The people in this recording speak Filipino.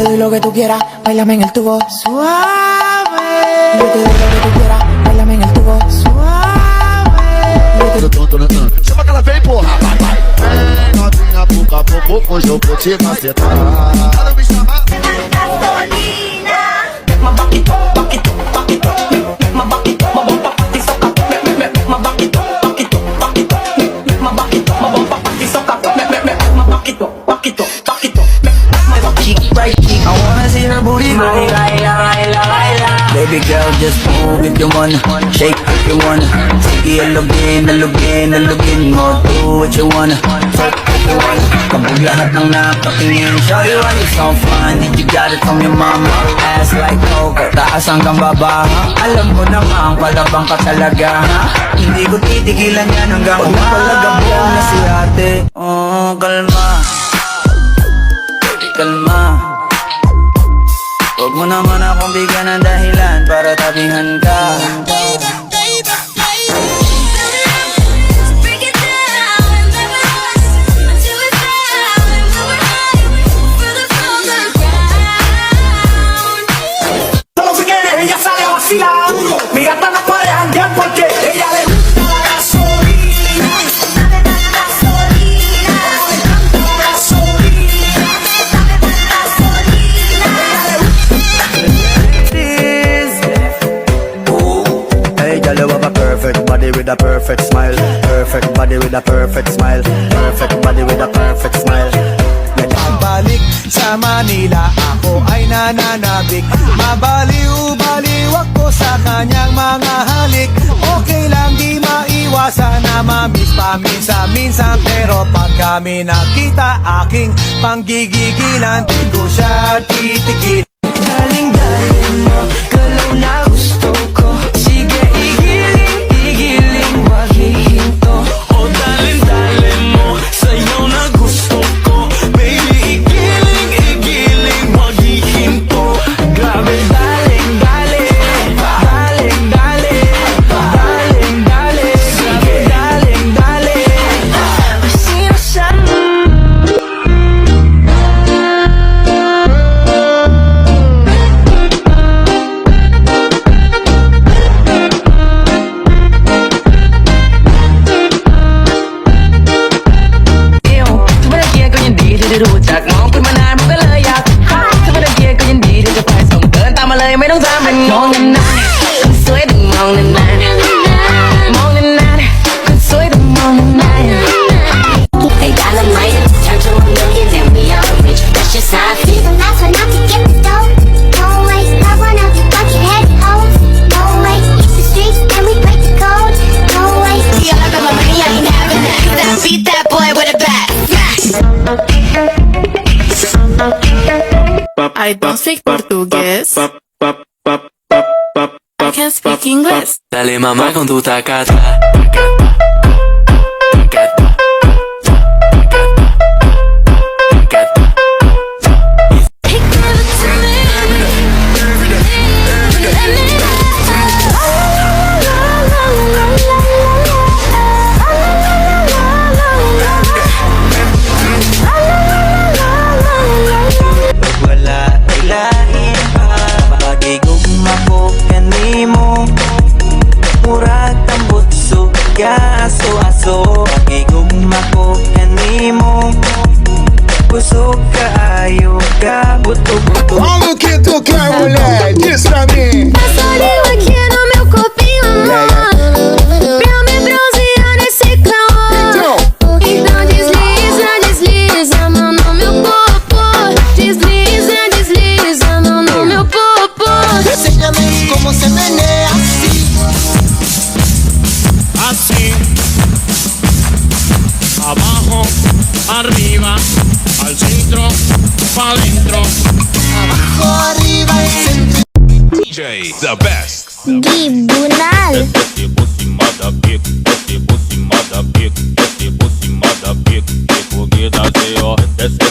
te doy lo que tú quieras, bailame en el tubo suave. Yo te doy lo que tú quieras, bailame en el tubo suave. Chama que ela vem, porra. Vem, novinha, pouco a pouco, hoje eu vou te macetar. Ela me chamar. I wanna see her booty go. Baby girl, just move if you wanna. Shake if you wanna. Sige, alugin, alugin, alugin mo. Do what you wanna. Take if you wanna. Kabog lahat ng nakatingin. Show you what it's so fun. You got it from your mama. Ass like coke, taas hanggang baba. Alam mo naman, palabang ka talaga. Hindi ko titigilan yan hanggang umalagabong na si ate. Oh, kalma. Kalma. Huwag mo naman akong bigyan ng dahilan para tabihan ka. Solo si quiere, ella sale a vacilar. Mi gata no puede janguear porque ella le gusta la gasolina. Perfect body with a perfect smile. Perfect body with a perfect smile. Perfect body with a perfect smile. Balik sa Manila, ako ay nananabik. Mabaliw-baliw ako sa kanyang mga halik. Okay lang di maiwasan na mamiss paminsan-minsan. Pero pag kami nakita, aking panggigigilan, di ko siya titigil. Galing-galing mo, galaw na gusto ko. Sige, igiling, wag hihinto. O dalin-dalin mo, sayaw na gusto ko. Baby, igiling, wag hihinto. Grabe, Galing-galing, sige, galing-galing. Sino siya? Hey, dynamite, turn to a million, then we all rich. That's just how I feel. The last one out to get the dough. No way, not one of you bucket-head hoes. No way, it's the streets and we break the code. No way. Yeah, I got my money, I ain't having that. 'Cause I beat that boy with a bat. I don't speak Portuguese. I can speak English. Dale mamá con tu tacata. Wala ay lain pa. Pagigugma ko kanimo. Murag tambot sugya aso-aso. Pagigugma ko kanimo. Busog kaayo ka buto-buto. Olha o que tu quer, mulher. Diz pra mim. Passa língua aqui no meu corpinho, amor. Pra me bronzear nesse calor. Então desliza, desliza a mão no meu corpo. Desliza, desliza a mão no meu corpo. Enséñame cómo se menea así. así. Abajo, arriba, al centro, pa' adentro. Abajo, arriba y centro. DJ, the best. Tribunal. Desce,